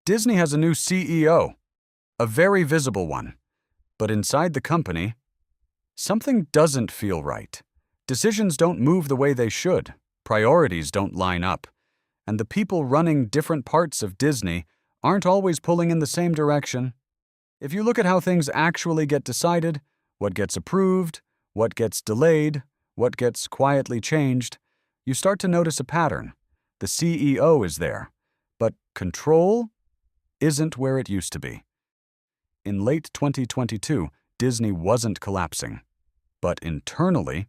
Disney has a new CEO, a very visible one. But inside the company, something doesn't feel right. Decisions don't move the way they should. Priorities don't line up. And the people running different parts of Disney aren't always pulling in the same direction. If you look at how things actually get decided, what gets approved, what gets delayed, what gets quietly changed, you start to notice a pattern. The CEO is there, but control isn't where it used to be. In late 2022, Disney wasn't collapsing, but internally,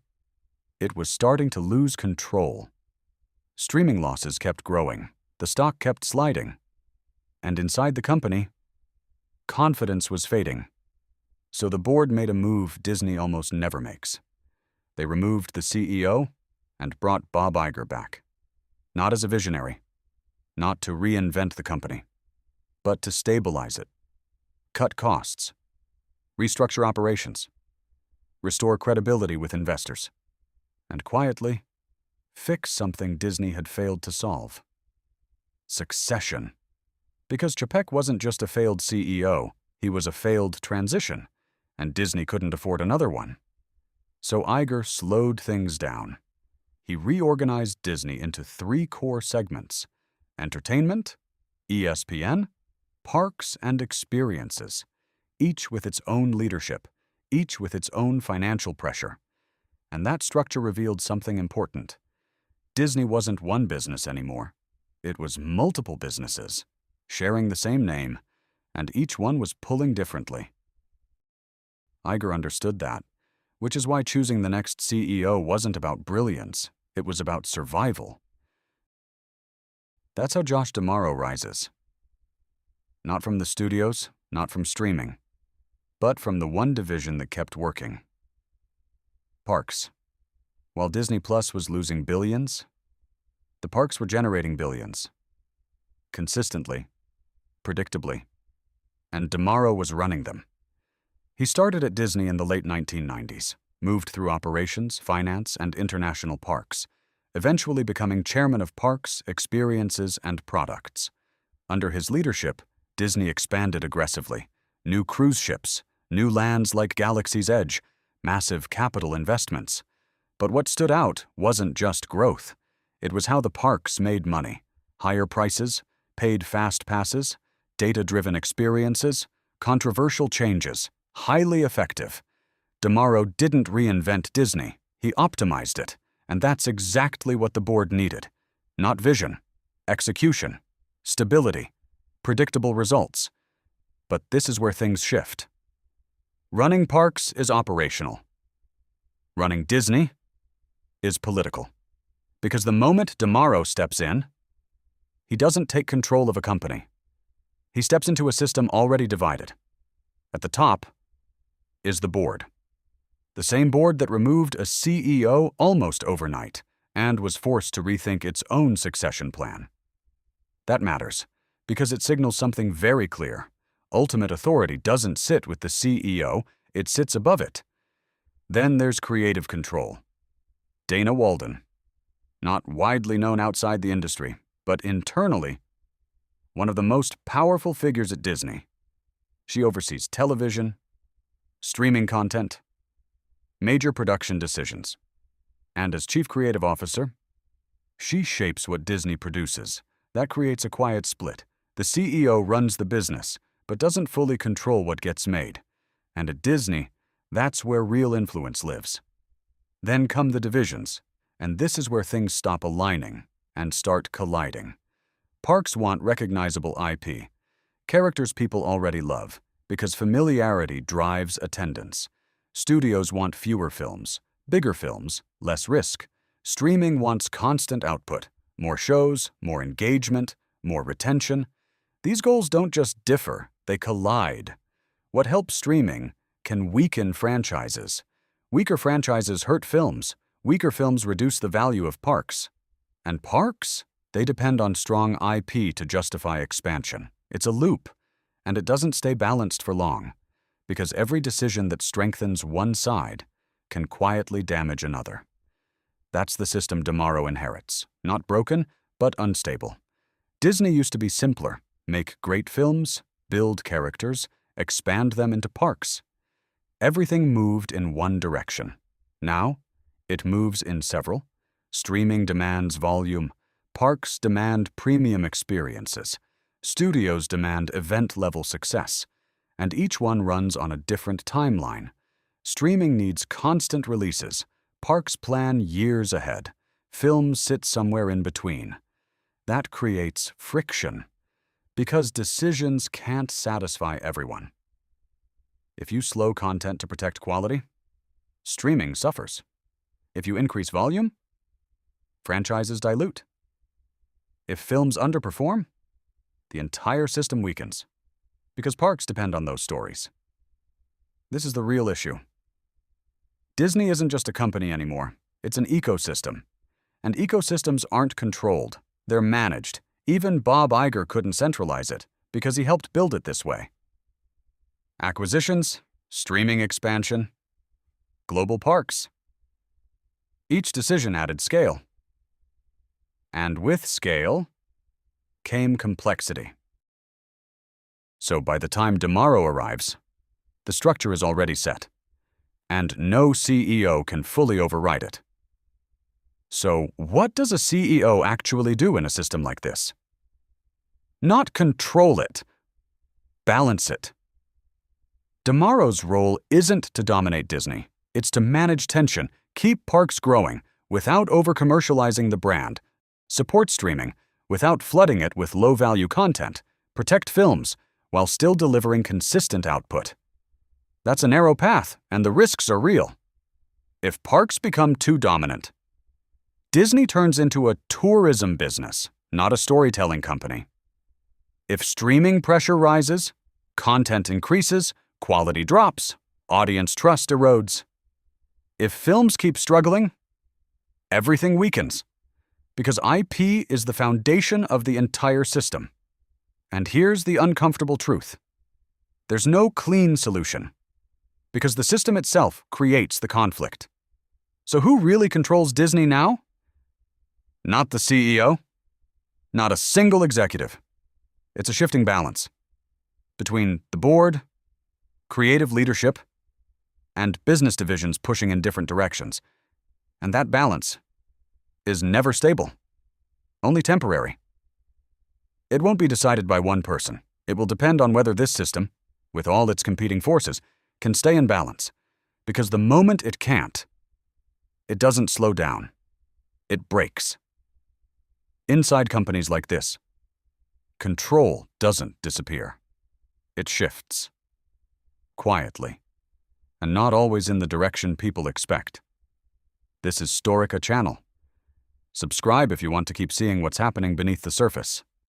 it was starting to lose control. Streaming losses kept growing, the stock kept sliding, and inside the company, confidence was fading. So the board made a move Disney almost never makes. They removed the CEO and brought Bob Iger back. Not as a visionary, not to reinvent the company, but to stabilize it, cut costs, restructure operations, restore credibility with investors, and quietly fix something Disney had failed to solve: succession. Because Chapek wasn't just a failed CEO, he was a failed transition, and Disney couldn't afford another one. So Iger slowed things down. He reorganized Disney into 3 core segments: entertainment, ESPN, parks and experiences, each with its own leadership, each with its own financial pressure. And that structure revealed something important. Disney wasn't one business anymore. It was multiple businesses, sharing the same name, and each one was pulling differently. Iger understood that, which is why choosing the next CEO wasn't about brilliance, it was about survival. That's how Josh D'Amaro rises. Not from the studios, not from streaming, but from the one division that kept working: parks. While Disney Plus was losing billions, the parks were generating billions. Consistently, predictably. And D'Amaro was running them. He started at Disney in the late 1990s, moved through operations, finance, and international parks, eventually becoming chairman of parks, experiences, and products. Under his leadership, Disney expanded aggressively. New cruise ships, new lands like Galaxy's Edge, massive capital investments. But what stood out wasn't just growth. It was how the parks made money: higher prices, paid fast passes, data-driven experiences, controversial changes, highly effective. D'Amaro didn't reinvent Disney, he optimized it, and that's exactly what the board needed. Not vision, execution, stability, predictable results. But this is where things shift. Running parks is operational. Running Disney is political. Because the moment D'Amaro steps in, he doesn't take control of a company. He steps into a system already divided. At the top is the board. The same board that removed a CEO almost overnight and was forced to rethink its own succession plan. That matters, because it signals something very clear. Ultimate authority doesn't sit with the CEO, it sits above it. Then there's creative control. Dana Walden, not widely known outside the industry, but internally, one of the most powerful figures at Disney. She oversees television, streaming content, major production decisions. And as Chief Creative Officer, she shapes what Disney produces. That creates a quiet split. The CEO runs the business, but doesn't fully control what gets made. And at Disney, that's where real influence lives. Then come the divisions, and this is where things stop aligning and start colliding. Parks want recognizable IP, characters people already love, because familiarity drives attendance. Studios want fewer films, bigger films, less risk. Streaming wants constant output, more shows, more engagement, more retention. These goals don't just differ, they collide. What helps streaming can weaken franchises. Weaker franchises hurt films. Weaker films reduce the value of parks. And parks? They depend on strong IP to justify expansion. It's a loop, and it doesn't stay balanced for long, because every decision that strengthens one side can quietly damage another. That's the system D'Amaro inherits. Not broken, but unstable. Disney used to be simpler, make great films, build characters, expand them into parks. Everything moved in one direction. Now, it moves in several. Streaming demands volume. Parks demand premium experiences. Studios demand event-level success. And each one runs on a different timeline. Streaming needs constant releases. Parks plan years ahead. Films sit somewhere in between. That creates friction, because decisions can't satisfy everyone. If you slow content to protect quality, streaming suffers. If you increase volume, franchises dilute. If films underperform, the entire system weakens, because parks depend on those stories. This is the real issue. Disney isn't just a company anymore, it's an ecosystem. And ecosystems aren't controlled, they're managed. Even Bob Iger couldn't centralize it, because he helped build it this way. Acquisitions, streaming expansion, global parks. Each decision added scale. And with scale came complexity. So by the time tomorrow arrives, the structure is already set, and no CEO can fully override it. So what does a CEO actually do in a system like this? Not control it, balance it. Tomorrow's role isn't to dominate Disney. It's to manage tension, keep parks growing without over-commercializing the brand, support streaming without flooding it with low-value content, protect films while still delivering consistent output. That's a narrow path, and the risks are real. If parks become too dominant, Disney turns into a tourism business, not a storytelling company. If streaming pressure rises, content increases, quality drops, audience trust erodes. If films keep struggling, everything weakens, because IP is the foundation of the entire system. And here's the uncomfortable truth. There's no clean solution, because the system itself creates the conflict. So who really controls Disney now? Not the CEO, not a single executive. It's a shifting balance between the board, creative leadership, and business divisions pushing in different directions. And that balance is never stable, only temporary. It won't be decided by one person. It will depend on whether this system, with all its competing forces, can stay in balance. Because the moment it can't, it doesn't slow down. It breaks. Inside companies like this, control doesn't disappear. It shifts. Quietly. And not always in the direction people expect. This is Storica Channel. Subscribe if you want to keep seeing what's happening beneath the surface.